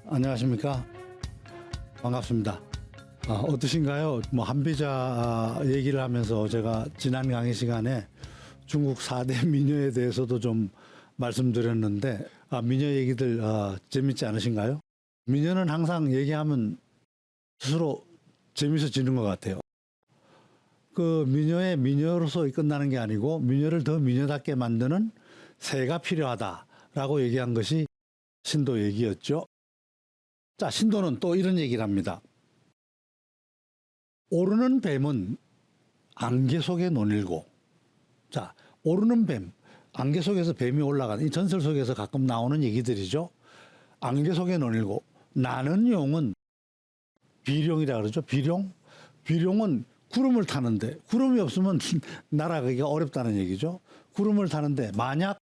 안녕하십니까. 반갑습니다. 어떠신가요? 한비자 얘기를 하면서 제가 지난 강의 시간에 중국 4대 미녀에 대해서도 좀 말씀드렸는데 미녀 얘기들 재밌지 않으신가요? 미녀는 항상 얘기하면 스스로 재밌어지는 것 같아요. 그 미녀의 미녀로서 끝나는 게 아니고 미녀를 더 미녀답게 만드는 새가 필요하다라고 얘기한 것이 신도 얘기였죠. 자, 신도는 또 이런 얘기를 합니다. 오르는 뱀은 안개 속에 논일고, 자, 오르는 뱀, 안개 속에서 뱀이 올라가는 이 전설 속에서 가끔 나오는 얘기들이죠. 안개 속에 논일고, 나는 용은 비룡이라 그러죠. 비룡. 비룡은 구름을 타는데 구름이 없으면 날아가기가 어렵다는 얘기죠. 구름을 타는데 만약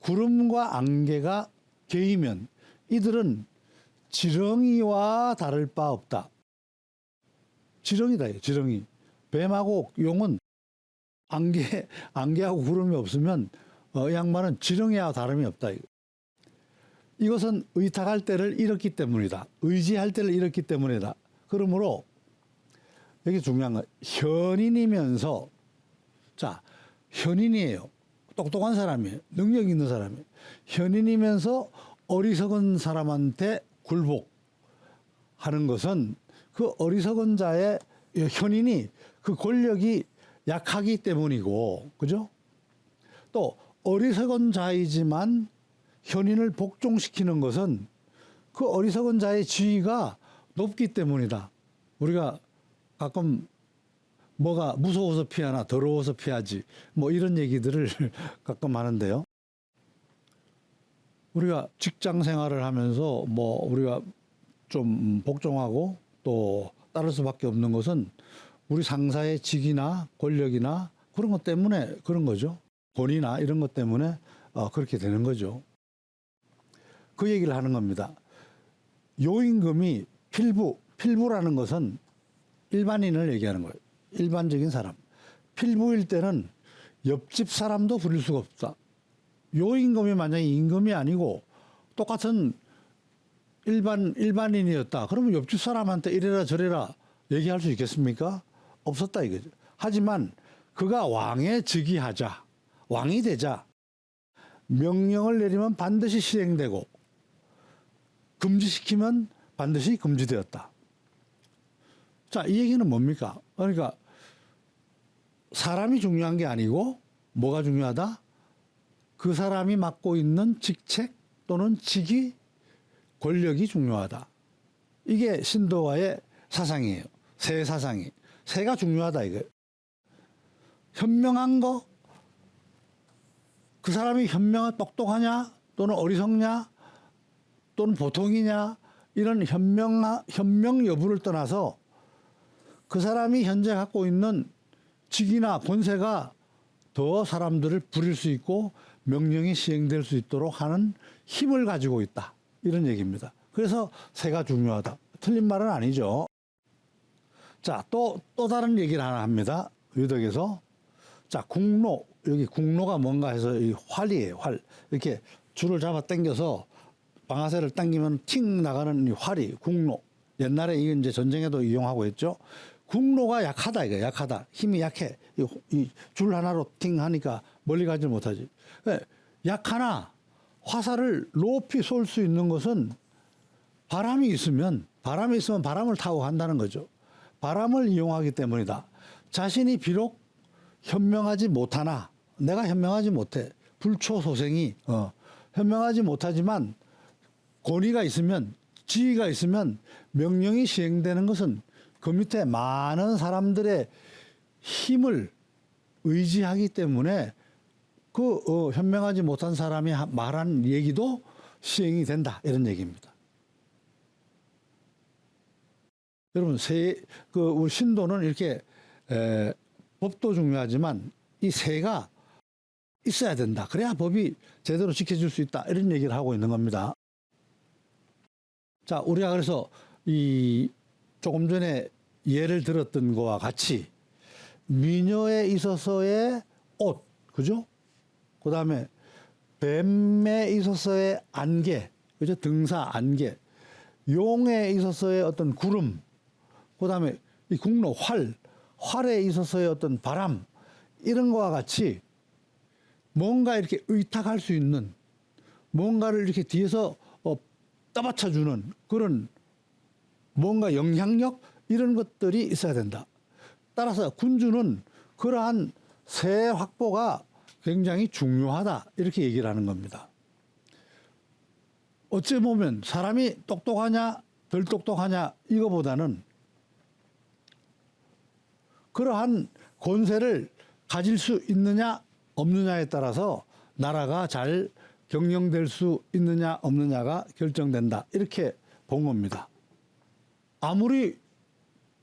구름과 안개가 개이면 이들은 지렁이와 다를 바 없다. 지렁이다, 지렁이. 뱀하고 용은 안개하고 구름이 없으면 이 양반은 지렁이와 다름이 없다. 이것은 의탁할 때를 잃었기 때문이다. 의지할 때를 잃었기 때문이다. 그러므로 여기 중요한 건 현인이면서, 자, 현인이에요. 똑똑한 사람이에요. 능력 있는 사람이에요. 현인이면서 어리석은 사람한테 굴복하는 것은 그 어리석은 자의 현인이 그 권력이 약하기 때문이고, 그죠? 또 어리석은 자이지만 현인을 복종시키는 것은 그 어리석은 자의 지위가 높기 때문이다. 우리가 가끔 뭐가 무서워서 피하나 더러워서 피하지 이런 얘기들을 가끔 하는데요. 우리가 직장 생활을 하면서 우리가 좀 복종하고 또 따를 수밖에 없는 것은 우리 상사의 직이나 권력이나 그런 것 때문에 그런 거죠. 권위나 이런 것 때문에 그렇게 되는 거죠. 그 얘기를 하는 겁니다. 요임금이 필부라는 것은 일반인을 얘기하는 거예요. 일반적인 사람. 필부일 때는 옆집 사람도 부릴 수가 없다. 요임금이 만약에 임금이 아니고 똑같은 일반인이었다. 그러면 옆집 사람한테 이래라 저래라 얘기할 수 있겠습니까? 없었다 이거죠. 하지만 그가 왕에 즉위하자, 왕이 되자 명령을 내리면 반드시 실행되고 금지시키면 반드시 금지되었다. 자, 이 얘기는 뭡니까? 그러니까 사람이 중요한 게 아니고 뭐가 중요하다? 그 사람이 맡고 있는 직책 또는 직위, 권력이 중요하다. 이게 신도와의 사상이에요. 새 사상이. 새가 중요하다 이거예요. 현명한 거, 그 사람이 똑똑하냐 또는 어리석냐 또는 보통이냐 이런 현명 여부를 떠나서 그 사람이 현재 갖고 있는 직위나 권세가 더 사람들을 부릴 수 있고 명령이 시행될 수 있도록 하는 힘을 가지고 있다. 이런 얘기입니다. 그래서 새가 중요하다. 틀린 말은 아니죠. 자, 또 다른 얘기를 하나 합니다. 유덕에서. 자, 국로. 여기 국로가 뭔가 해서 이 활이에요. 활. 이렇게 줄을 잡아 당겨서 방아쇠를 당기면 팅 나가는 이 활이 국로. 옛날에 이게 이제 전쟁에도 이용하고 했죠. 국로가 약하다 이거 약하다. 힘이 약해. 이 줄 하나로 팅 하니까 멀리 가지 못하지. 약하나 화살을 높이 쏠 수 있는 것은 바람이 있으면 바람을 타고 간다는 거죠. 바람을 이용하기 때문이다. 자신이 비록 현명하지 못하나 내가 현명하지 못해. 불초소생이 현명하지 못하지만 권위가 있으면 지위가 있으면 명령이 시행되는 것은 그 밑에 많은 사람들의 힘을 의지하기 때문에 그 현명하지 못한 사람이 말한 얘기도 시행이 된다 이런 얘기입니다. 여러분 우리 신도는 이렇게 법도 중요하지만 이 새가 있어야 된다. 그래야 법이 제대로 지켜질 수 있다 이런 얘기를 하고 있는 겁니다. 자, 우리가 그래서 조금 전에 예를 들었던 것과 같이 미녀에 있어서의 옷, 그죠? 그 다음에 뱀에 있어서의 안개, 그죠? 등사, 안개. 용에 있어서의 어떤 구름, 그다음에 이 국로 활에 있어서의 어떤 바람, 이런 거와 같이 뭔가 이렇게 의탁할 수 있는, 뭔가를 이렇게 뒤에서 떠받쳐주는 그런 뭔가 영향력, 이런 것들이 있어야 된다. 따라서 군주는 그러한 새 확보가 굉장히 중요하다, 이렇게 얘기를 하는 겁니다. 어찌 보면 사람이 똑똑하냐 덜 똑똑하냐 이거보다는 그러한 권세를 가질 수 있느냐 없느냐에 따라서 나라가 잘 경영될 수 있느냐 없느냐가 결정된다, 이렇게 본 겁니다. 아무리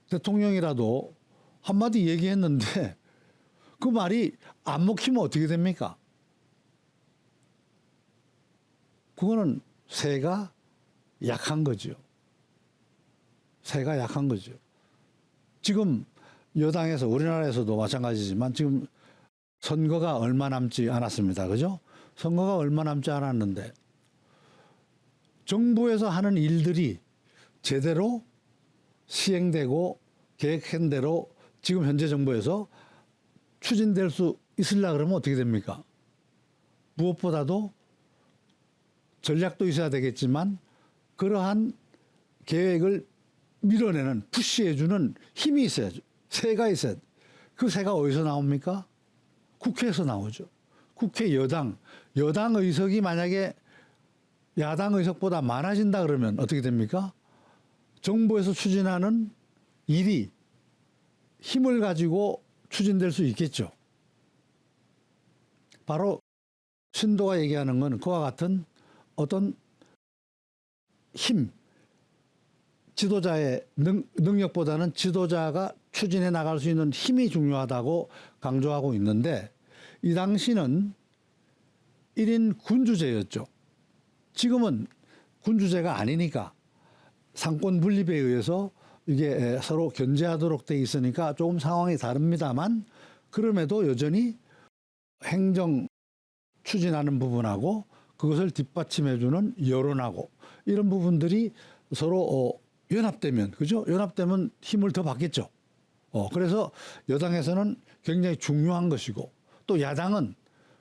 대통령이라도 한마디 얘기했는데 그 말이 안 먹히면 어떻게 됩니까? 그거는 새가 약한 거죠. 새가 약한 거죠. 지금 여당에서, 우리나라에서도 마찬가지지만 지금 선거가 얼마 남지 않았습니다. 그죠? 선거가 얼마 남지 않았는데 정부에서 하는 일들이 제대로 시행되고 계획한 대로 지금 현재 정부에서 추진될 수 있으려 그러면 어떻게 됩니까? 무엇보다도 전략도 있어야 되겠지만 그러한 계획을 밀어내는, 푸시해주는 힘이 있어야죠. 새가 있어야 돼. 그 새가 어디서 나옵니까? 국회에서 나오죠. 국회 여당 의석이 만약에 야당 의석보다 많아진다 그러면 어떻게 됩니까? 정부에서 추진하는 일이 힘을 가지고 추진될 수 있겠죠. 바로 신도가 얘기하는 건 그와 같은 어떤 힘, 지도자의 능력보다는 지도자가 추진해 나갈 수 있는 힘이 중요하다고 강조하고 있는데, 이 당시는 1인 군주제였죠. 지금은 군주제가 아니니까 상권 분립에 의해서 이게 서로 견제하도록 돼 있으니까 조금 상황이 다릅니다만, 그럼에도 여전히 행정 추진하는 부분하고 그것을 뒷받침해주는 여론하고 이런 부분들이 서로 연합되면, 그죠? 연합되면 힘을 더 받겠죠. 그래서 여당에서는 굉장히 중요한 것이고 또 야당은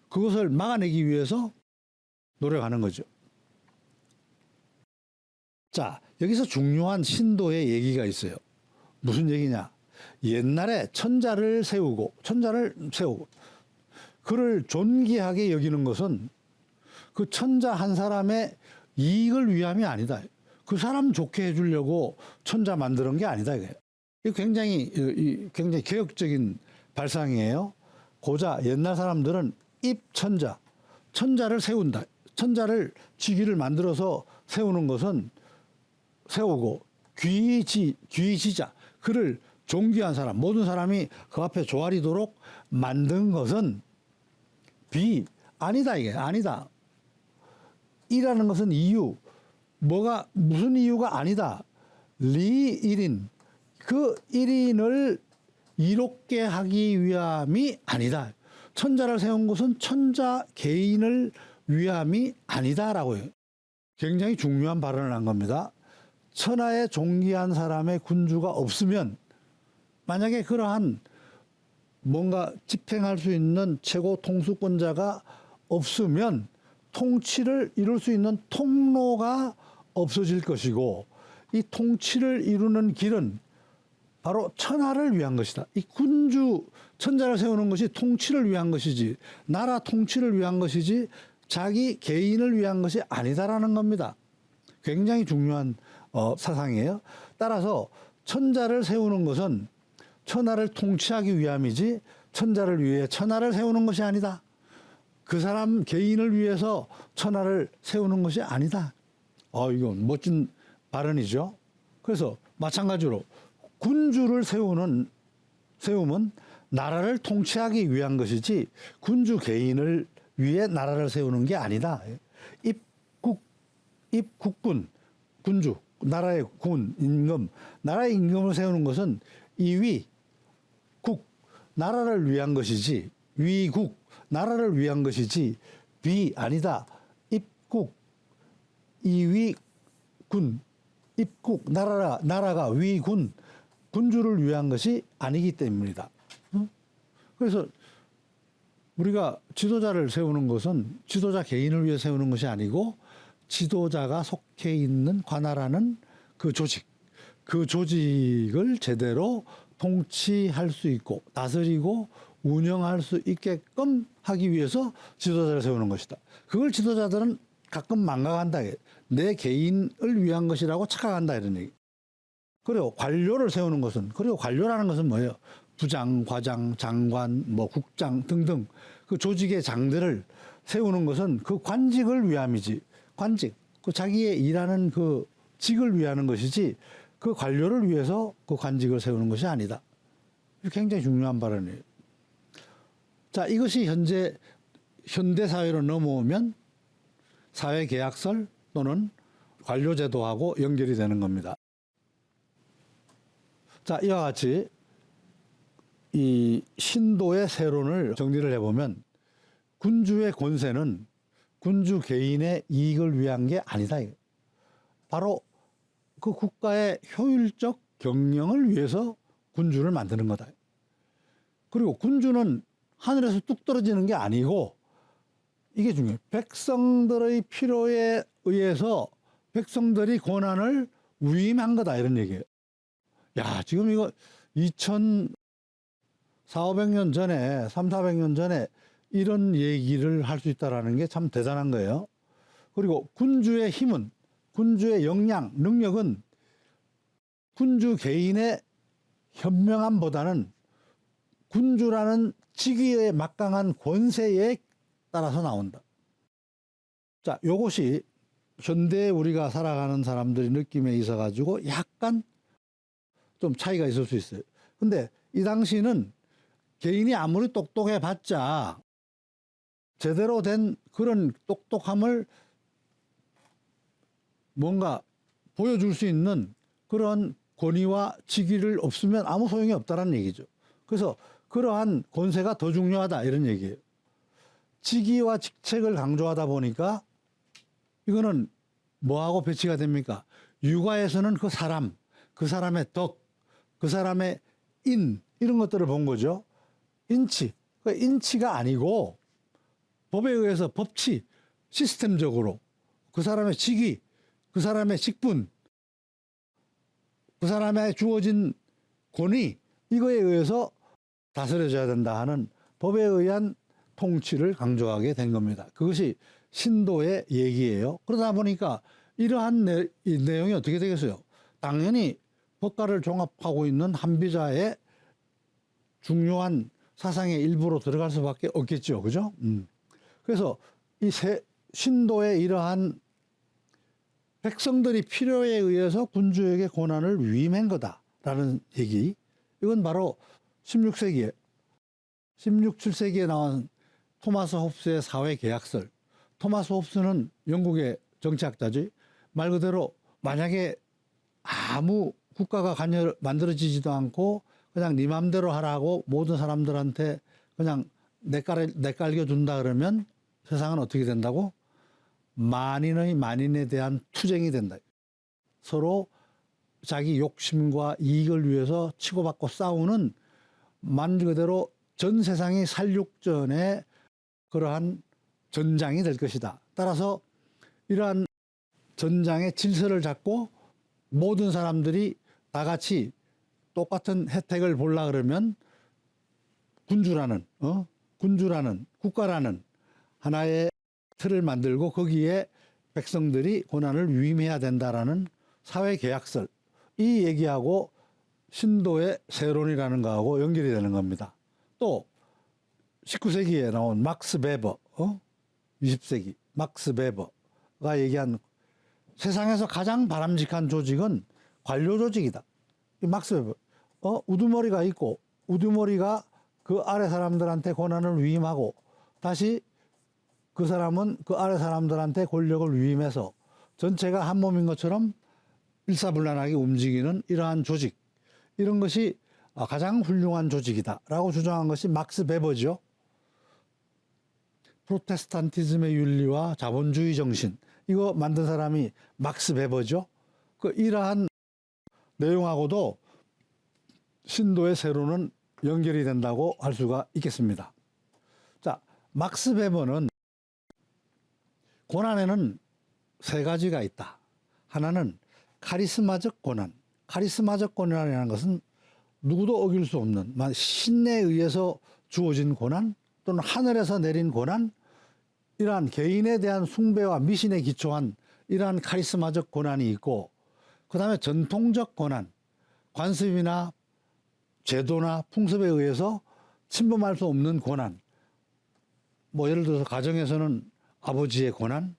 그것을 막아내기 위해서 노력하는 거죠. 자, 여기서 중요한 신도의 얘기가 있어요. 무슨 얘기냐? 옛날에 천자를 세우고 그를 존귀하게 여기는 것은 그 천자 한 사람의 이익을 위함이 아니다. 그 사람 좋게 해주려고 천자 만드는 게 아니다. 이게 굉장히 개혁적인 발상이에요. 고자 옛날 사람들은 천자를 세운다. 천자를 지기를 만들어서 세우는 것은 세우고 귀지자, 그를 존귀한 사람, 모든 사람이 그 앞에 조아리도록 만든 것은 아니다. 이게 아니다. 이라는 것은 이유, 무슨 이유가 아니다. 리 1인, 그 1인을 이롭게 하기 위함이 아니다. 천자를 세운 것은 천자 개인을 위함이 아니다라고요. 굉장히 중요한 발언을 한 겁니다. 천하에 존귀한 사람의 군주가 없으면, 만약에 그러한 뭔가 집행할 수 있는 최고 통수권자가 없으면 통치를 이룰 수 있는 통로가 없어질 것이고, 이 통치를 이루는 길은 바로 천하를 위한 것이다. 이 천자를 세우는 것이 통치를 위한 것이지, 나라 통치를 위한 것이지 자기 개인을 위한 것이 아니다라는 겁니다. 굉장히 중요한 사상이에요. 따라서 천자를 세우는 것은 천하를 통치하기 위함이지 천자를 위해 천하를 세우는 것이 아니다. 그 사람 개인을 위해서 천하를 세우는 것이 아니다. 이건 멋진 발언이죠. 그래서 마찬가지로 군주를 세우면 나라를 통치하기 위한 것이지 군주 개인을 위해 나라를 세우는 게 아니다. 입국군, 군주, 나라의 군, 임금, 나라의 임금을 세우는 것은 나라를 위한 것이지, 위국, 나라를 위한 것이지 아니다. 입국, 이위, 군, 입국, 나라가 위군, 군주를 위한 것이 아니기 때문이다. 그래서 우리가 지도자를 세우는 것은 지도자 개인을 위해 세우는 것이 아니고 지도자가 속해 있는 관할하는 그 조직을 제대로 통치할 수 있고 다스리고 운영할 수 있게끔 하기 위해서 지도자를 세우는 것이다. 그걸 지도자들은 가끔 망각한다. 내 개인을 위한 것이라고 착각한다 이런 얘기. 그리고 관료를 세우는 것은, 그리고 관료라는 것은 뭐예요? 부장, 과장, 장관, 뭐 국장 등등 그 조직의 장들을 세우는 것은 그 관직을 위함이지. 관직, 그 자기의 일하는 그 직을 위하는 것이지 그 관료를 위해서 그 관직을 세우는 것이 아니다. 굉장히 중요한 발언이에요. 자, 이것이 현대 사회로 넘어오면 사회계약설 또는 관료제도하고 연결이 되는 겁니다. 자, 이와 같이 이 신도의 세론을 정리를 해보면 군주의 권세는 군주 개인의 이익을 위한 게 아니다. 바로 그 국가의 효율적 경영을 위해서 군주를 만드는 거다. 그리고 군주는 하늘에서 뚝 떨어지는 게 아니고 이게 중요해요. 백성들의 필요에 의해서 백성들이 권한을 위임한 거다 이런 얘기예요. 야, 지금 이거 4,500년 전에 3,400년 전에 이런 얘기를 할 수 있다는 게 참 대단한 거예요. 그리고 군주의 힘은, 군주의 역량, 능력은 군주 개인의 현명함보다는 군주라는 직위의 막강한 권세에 따라서 나온다. 자, 요것이 현대에 우리가 살아가는 사람들의 느낌에 있어 가지고 약간 좀 차이가 있을 수 있어요. 근데 이 당시는 개인이 아무리 똑똑해 봤자 제대로 된 그런 똑똑함을 뭔가 보여줄 수 있는 그런 권위와 직위를 없으면 아무 소용이 없다는 얘기죠. 그래서 그러한 권세가 더 중요하다 이런 얘기예요. 직위와 직책을 강조하다 보니까 이거는 뭐하고 배치가 됩니까? 육아에서는 그 사람, 그 사람의 덕, 그 사람의 인 이런 것들을 본 거죠. 인치, 그 인치가 아니고 법에 의해서 법치, 시스템적으로 그 사람의 직위, 그 사람의 직분, 그 사람의 주어진 권위 이거에 의해서 다스려져야 된다 하는 법에 의한 통치를 강조하게 된 겁니다. 그것이 신도의 얘기예요. 그러다 보니까 이러한 내용이 어떻게 되겠어요? 당연히 법가를 종합하고 있는 한비자의 중요한 사상의 일부로 들어갈 수밖에 없겠죠. 그죠? 그래서 이 신도의 이러한 백성들이 필요에 의해서 군주에게 권한을 위임한 거다라는 얘기. 이건 바로 16세기에 17세기에 나온 토마스 홉스의 사회계약설. 토마스 홉스는 영국의 정치학자지. 말 그대로 만약에 아무 국가가 만들어지지도 않고 그냥 네 맘대로 하라고 모든 사람들한테 그냥 내깔겨 준다 그러면 세상은 어떻게 된다고? 만인에 대한 투쟁이 된다. 서로 자기 욕심과 이익을 위해서 치고받고 싸우는 말 그대로 전 세상이 살육전의 그러한 전장이 될 것이다. 따라서 이러한 전장의 질서를 잡고 모든 사람들이 다 같이 똑같은 혜택을 보려 그러면 군주라는 국가라는 하나의 틀을 만들고 거기에 백성들이 권한을 위임해야 된다라는 사회계약설 이 얘기하고 신도의 세론이라는 거하고 연결이 되는 겁니다. 또 19세기에 나온 막스 베버, 20세기 막스 베버가 얘기한 세상에서 가장 바람직한 조직은 관료 조직이다. 막스 베버, 우두머리가 있고 우두머리가 그 아래 사람들한테 권한을 위임하고 다시 그 사람은 그 아래 사람들한테 권력을 위임해서 전체가 한 몸인 것처럼 일사불란하게 움직이는 이러한 조직, 이런 것이 가장 훌륭한 조직이다라고 주장한 것이 막스 베버죠. 프로테스탄티즘의 윤리와 자본주의 정신, 이거 만든 사람이 막스 베버죠. 그 이러한 내용하고도 신도의 세로는 연결이 된다고 할 수가 있겠습니다. 자, 막스 베버는 고난에는 세 가지가 있다. 하나는 카리스마적 고난. 카리스마적 고난이라는 것은 누구도 어길 수 없는 신에 의해서 주어진 고난 또는 하늘에서 내린 고난, 이러한 개인에 대한 숭배와 미신에 기초한 이러한 카리스마적 고난이 있고, 그 다음에 전통적 고난, 관습이나 제도나 풍습에 의해서 침범할 수 없는 고난. 뭐 예를 들어서 가정에서는 아버지의 고난,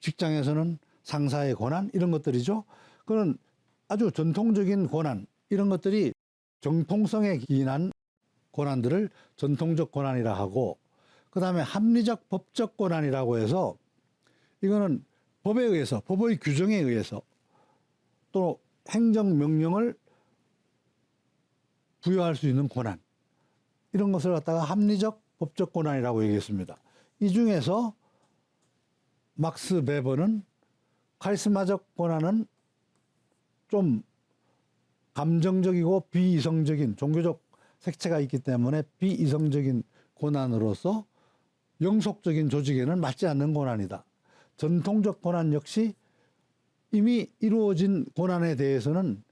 직장에서는 상사의 고난, 이런 것들이죠. 그런 아주 전통적인 고난, 이런 것들이 정통성에 기인한 고난들을 전통적 고난이라 하고, 그 다음에 합리적 법적 고난이라고 해서 이거는 법에 의해서, 법의 규정에 의해서 또 행정명령을 부여할 수 있는 고난, 이런 것을 갖다가 합리적 법적 고난이라고 얘기했습니다. 이 중에서 막스 베버는 카리스마적 고난은 좀 감정적이고 비이성적인 종교적 색채가 있기 때문에 비이성적인 고난으로서 영속적인 조직에는 맞지 않는 고난이다. 전통적 고난 역시 이미 이루어진 고난에 대해서는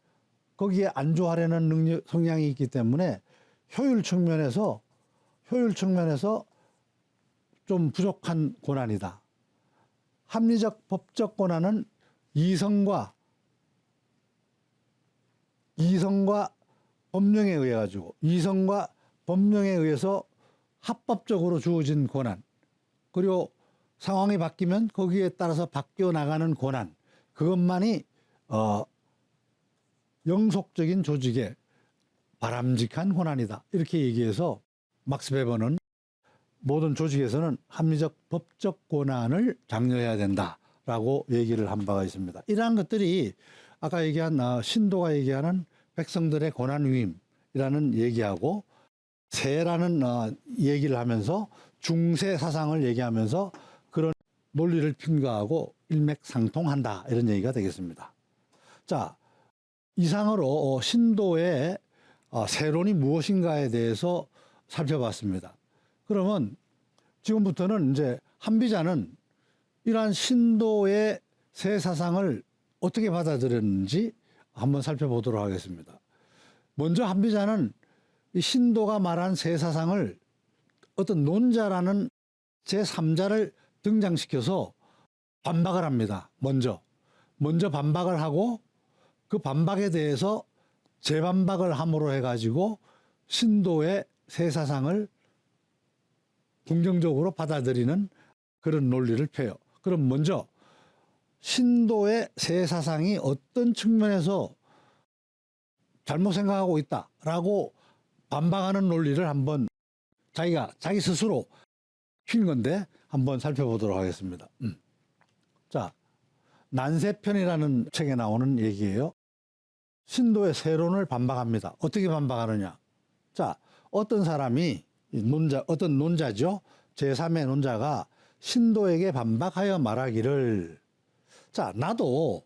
거기에 안주하려는 능력, 성향이 있기 때문에 효율 측면에서 좀 부족한 고난이다. 합리적 법적 고난은 이성과 법령에 의해 가지고, 이성과 법령에 의해서 합법적으로 주어진 고난, 그리고 상황이 바뀌면 거기에 따라서 바뀌어 나가는 고난, 그것만이 영속적인 조직의 바람직한 고난이다. 이렇게 얘기해서 막스 베버는 모든 조직에서는 합리적 법적 고난을 장려해야 된다라고 얘기를 한 바가 있습니다. 이러한 것들이 아까 얘기한 신도가 얘기하는 백성들의 고난 위임이라는 얘기하고, 세라는 얘기를 하면서 중세 사상을 얘기하면서 그런 논리를 핀거하고 일맥상통한다, 이런 얘기가 되겠습니다. 자, 이상으로 신도의 세론이 무엇인가에 대해서 살펴봤습니다. 그러면 지금부터는 이제 한비자는 이러한 신도의 새 사상을 어떻게 받아들였는지 한번 살펴보도록 하겠습니다. 먼저 한비자는 이 신도가 말한 새 사상을 어떤 논자라는 제3자를 등장시켜서 반박을 합니다. 먼저 반박을 하고 그 반박에 대해서 재반박을 함으로 해가지고 신도의 새 사상을 긍정적으로 받아들이는 그런 논리를 펴요. 그럼 먼저 신도의 새 사상이 어떤 측면에서 잘못 생각하고 있다라고 반박하는 논리를 한번 자기 스스로 핀 건데 한번 살펴보도록 하겠습니다. 자, 난세편이라는 책에 나오는 얘기예요. 신도의 세론을 반박합니다. 어떻게 반박하느냐? 자, 어떤 사람이 어떤 논자죠. 제3의 논자가 신도에게 반박하여 말하기를, 자, 나도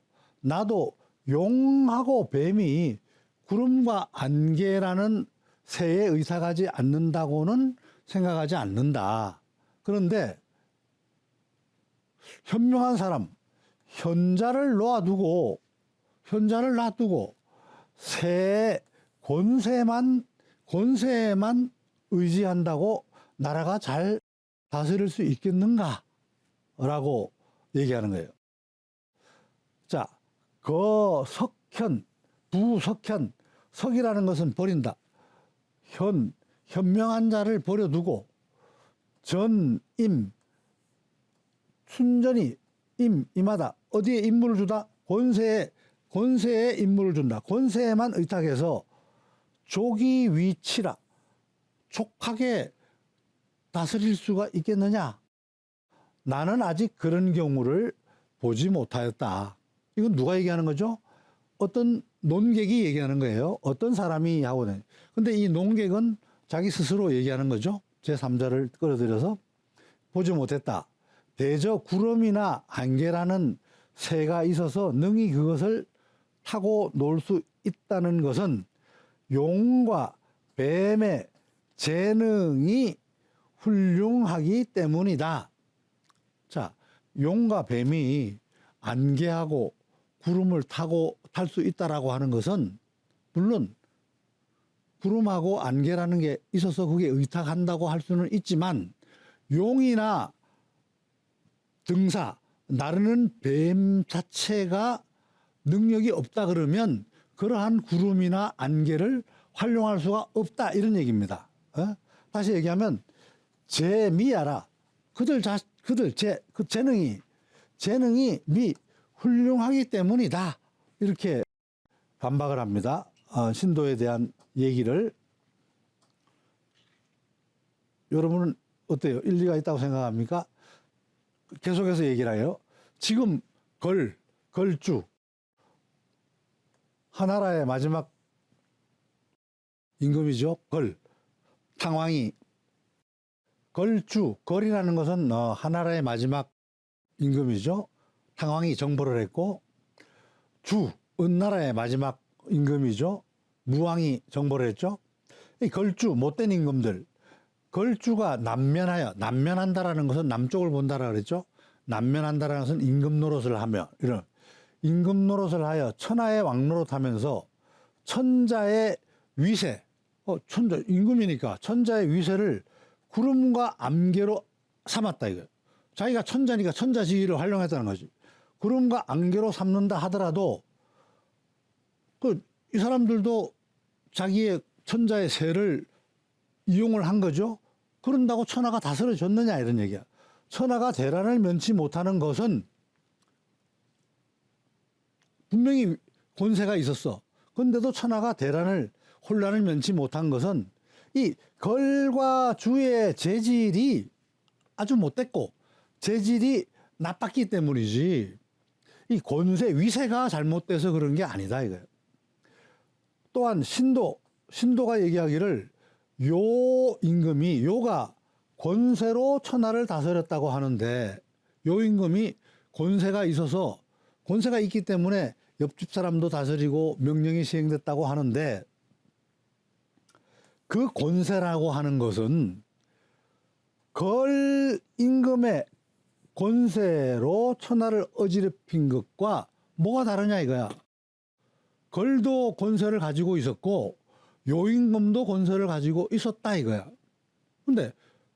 용하고 뱀이 구름과 안개라는 새에 의탁하지 않는다고는 생각하지 않는다. 그런데 현명한 사람, 현자를 놔두고 새의 권세에만 의지한다고 나라가 잘 다스릴 수 있겠는가? 라고 얘기하는 거예요. 자, 부석현, 석이라는 것은 버린다. 현명한 자를 버려두고 순전히 임하다. 어디에 임무를 주다? 권세에 임무를 준다. 권세에만 의탁해서 조기위치라, 촉하게 다스릴 수가 있겠느냐? 나는 아직 그런 경우를 보지 못하였다. 이건 누가 얘기하는 거죠? 어떤 논객이 얘기하는 거예요. 어떤 사람이 하고 있는. 근데 이 논객은 자기 스스로 얘기하는 거죠. 제3자를 끌어들여서 보지 못했다. 대저 구름이나 안개라는 새가 있어서 능히 그것을 타고 놀 수 있다는 것은 용과 뱀의 재능이 훌륭하기 때문이다. 자, 용과 뱀이 안개하고 구름을 타고 탈 수 있다라고 하는 것은 물론 구름하고 안개라는 게 있어서 그게 의탁한다고 할 수는 있지만 용이나 등사, 나르는 뱀 자체가 능력이 없다 그러면 그러한 구름이나 안개를 활용할 수가 없다 이런 얘기입니다. 다시 얘기하면 재미야라. 그 재능이 훌륭하기 때문이다. 이렇게 반박을 합니다. 신도에 대한 얘기를. 여러분은 어때요? 일리가 있다고 생각합니까? 계속해서 얘기를 해요. 지금 걸주 하나라의 마지막 임금이죠. 탕왕이 걸이라는 것은 하나라의 마지막 임금이죠. 탕왕이 정벌을 했고 은나라의 마지막 임금이죠. 무왕이 정벌을 했죠. 이 못된 임금들, 걸주가 남면한다라는 것은 남쪽을 본다라 그랬죠. 남면한다라는 것은 임금 노릇을 하며 이런 임금 노릇을 하여 천하의 왕노릇하면서 천자의 위세, 임금이니까 천자의 위세를 구름과 안개로 삼았다 이거예요. 자기가 천자니까 천자지위를 활용했다는 거지. 구름과 안개로 삼는다 하더라도 이 사람들도 자기의 천자의 세를 이용을 한 거죠. 그런다고 천하가 다스려졌느냐 이런 얘기야. 천하가 대란을 면치 못하는 것은 분명히 권세가 있었어. 그런데도 천하가 혼란을 면치 못한 것은 이 걸과 주의 재질이 아주 못됐고 재질이 나빴기 때문이지 이 권세 위세가 잘못돼서 그런 게 아니다 이거예요. 또한 신도가 얘기하기를 요 임금이 요가 권세로 천하를 다스렸다고 하는데 요 임금이 권세가 있어서 권세가 있기 때문에 옆집 사람도 다스리고 명령이 시행됐다고 하는데 그 권세라고 하는 것은 걸 임금의 권세로 천하를 어지럽힌 것과 뭐가 다르냐 이거야. 걸도 권세를 가지고 있었고 요 임금도 권세를 가지고 있었다 이거야. 근데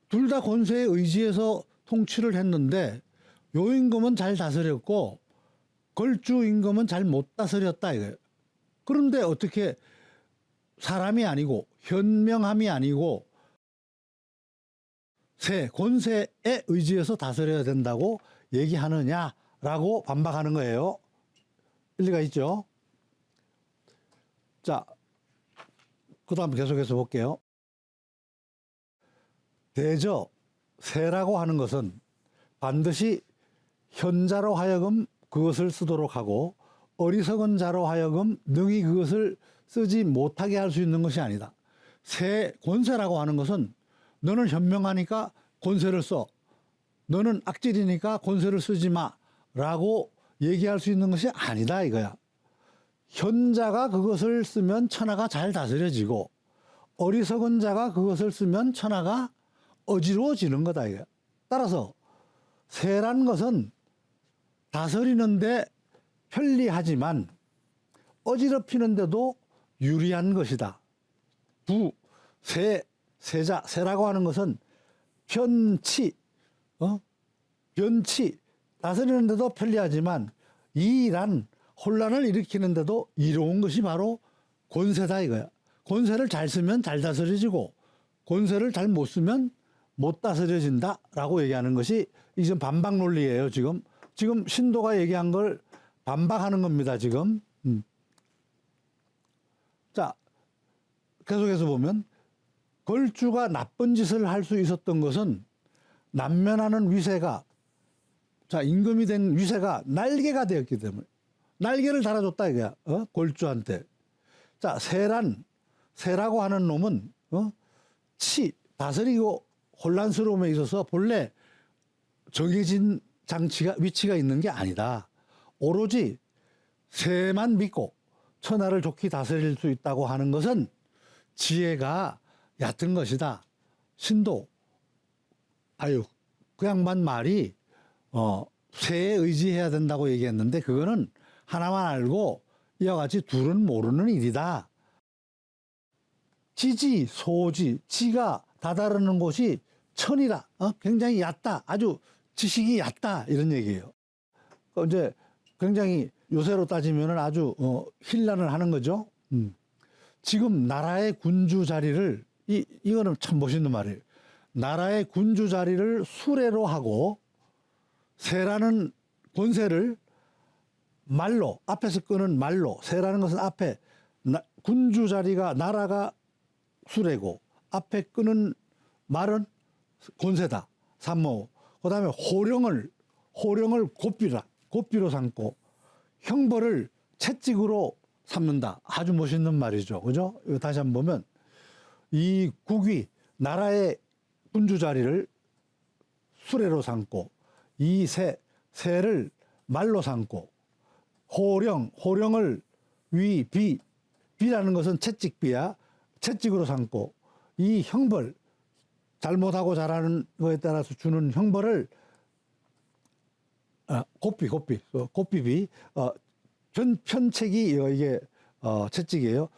둘 다 권세에 의지해서 통치를 했는데 요 임금은 잘 다스렸고 걸주 임금은 잘 못 다스렸다 이거예요. 그런데 어떻게 사람이 아니고 현명함이 아니고 권세에 의지해서 다스려야 된다고 얘기하느냐라고 반박하는 거예요. 일리가 있죠. 자, 그 다음 계속해서 볼게요. 세라고 하는 것은 반드시 현자로 하여금 그것을 쓰도록 하고 어리석은 자로 하여금 능히 그것을 쓰지 못하게 할 수 있는 것이 아니다. 권세라고 하는 것은 너는 현명하니까 권세를 써. 너는 악질이니까 권세를 쓰지 마. 라고 얘기할 수 있는 것이 아니다 이거야. 현자가 그것을 쓰면 천하가 잘 다스려지고 어리석은 자가 그것을 쓰면 천하가 어지러워지는 거다 이거야. 따라서 세란 것은 다스리는데 편리하지만 어지럽히는데도 유리한 것이다. 세라고 하는 것은 변치, 다스리는데도 편리하지만 이란 혼란을 일으키는데도 이로운 것이 바로 권세다 이거야. 권세를 잘 쓰면 잘 다스려지고 권세를 잘 못 쓰면 못 다스려진다라고 얘기하는 것이 이제 반박 논리예요. 지금 신도가 얘기한 걸 반박하는 겁니다. 지금. 자, 계속해서 보면 걸주가 나쁜 짓을 할 수 있었던 것은 남면하는 위세가 임금이 된 위세가 날개가 되었기 때문에 날개를 달아줬다 이거야. 걸주한테. 자, 세라고 하는 놈은 다스리고 혼란스러움에 있어서 본래 정해진 위치가 있는 게 아니다. 오로지 새만 믿고 천하를 좋게 다스릴 수 있다고 하는 것은 지혜가 얕은 것이다. 신도, 아유, 그 양반 말이 새에 의지해야 된다고 얘기했는데 그거는 하나만 알고 이와 같이 둘은 모르는 일이다. 지지, 소지, 지가 다다르는 곳이 천이다. 굉장히 얕다. 아주 지식이 얕다. 이런 얘기예요. 이제 굉장히 요새로 따지면 아주 힐난을 하는 거죠. 지금 나라의 군주 자리를 이거는 참 멋있는 말이에요. 나라의 군주 자리를 수레로 하고 세라는 권세를 말로, 앞에서 끄는 말로, 세라는 것은 앞에 군주 자리가 나라가 수레고 앞에 끄는 말은 권세다. 삼모. 그다음에 호령을 고삐로 삼고 형벌을 채찍으로 삼는다. 아주 멋있는 말이죠. 그죠? 이거 다시 한번 보면 이 국위, 나라의 군주 자리를 수레로 삼고 이 새를 말로 삼고 호령을 비라는 것은 채찍비야. 채찍으로 삼고 이 형벌, 잘못하고 잘하는 거에 따라서 주는 형벌을 고삐비 편책이 이게 채찍이에요.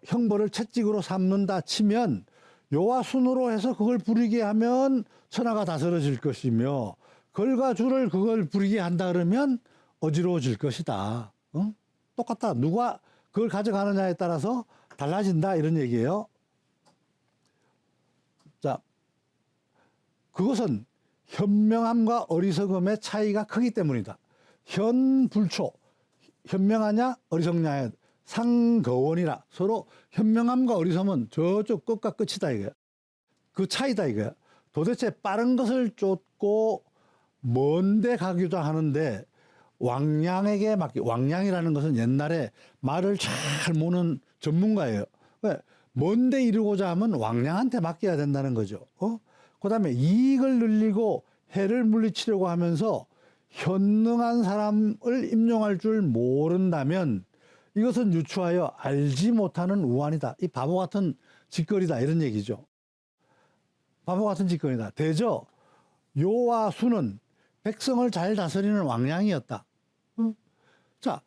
형벌을 채찍으로 삼는다 치면 요와 순으로 해서 그걸 부리게 하면 천하가 다스려질 것이며 걸과 주를 그걸 부리게 한다 그러면 어지러워질 것이다. 똑같다. 누가 그걸 가져가느냐에 따라서 달라진다 이런 얘기예요. 자, 그것은 현명함과 어리석음의 차이가 크기 때문이다. 현불초, 현명하냐 어리석냐의 상거원이라. 서로 현명함과 어리석음은 저쪽 끝과 끝이다 이거야. 그 차이다 이거야. 도대체 빠른 것을 쫓고 먼데 가기도 하는데 왕량에게 왕량이라는 것은 옛날에 말을 잘 모는 전문가예요. 먼데 이루고자 하면 왕량한테 맡겨야 된다는 거죠. 그 다음에 이익을 늘리고 해를 물리치려고 하면서 현능한 사람을 임용할 줄 모른다면 이것은 유추하여 알지 못하는 우환이다. 이 바보 같은 짓거리다 이런 얘기죠. 바보 같은 짓거리다. 대저 요와 수는 백성을 잘 다스리는 왕량이었다. 자,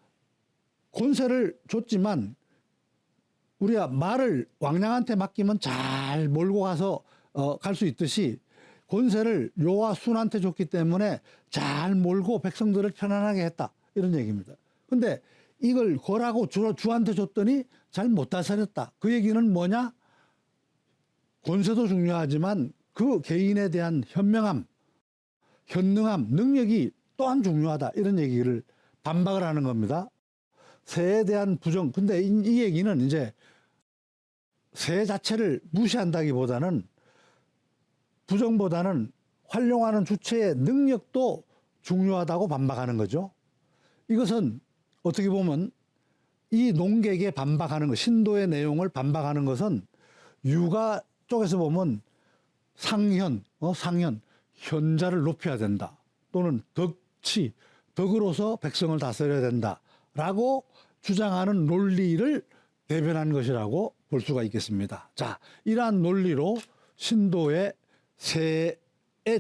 권세를 줬지만 우리가 말을 왕량한테 맡기면 잘 몰고 가서 갈 수 있듯이 권세를 요와 순한테 줬기 때문에 잘 몰고 백성들을 편안하게 했다. 이런 얘기입니다. 근데 이걸 거라고 주한테 줬더니 잘 못 다스렸다. 그 얘기는 뭐냐? 권세도 중요하지만 그 개인에 대한 현명함, 현능함, 능력이 또한 중요하다. 이런 얘기를 반박을 하는 겁니다. 새에 대한 부정. 근데 이 얘기는 이제 새 자체를 무시한다기보다는 부정보다는 활용하는 주체의 능력도 중요하다고 반박하는 거죠. 이것은 어떻게 보면 이 농객에 반박하는 것, 신도의 내용을 반박하는 것은 유가 쪽에서 보면 상현, 현자를 높여야 된다. 또는 덕으로서 백성을 다스려야 된다라고 주장하는 논리를 대변한 것이라고 볼 수가 있겠습니다. 자, 이러한 논리로 신도의 새의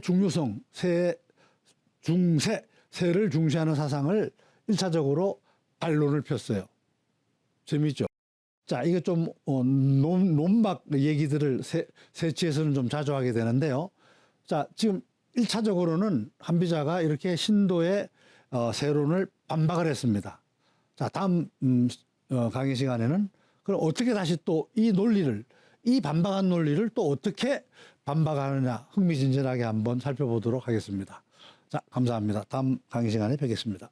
중요성, 새를 중시하는 사상을 1차적으로 반론을 폈어요. 재미있죠? 자, 이게 좀 논박 얘기들을 새치에서는 좀 자주 하게 되는데요. 자, 지금 1차적으로는 한비자가 이렇게 신도의 세론을 반박을 했습니다. 자, 다음 강의 시간에는 그럼 어떻게 다시 또 이 반박한 논리를 또 어떻게 반박하느냐 흥미진진하게 한번 살펴보도록 하겠습니다. 자, 감사합니다. 다음 강의 시간에 뵙겠습니다.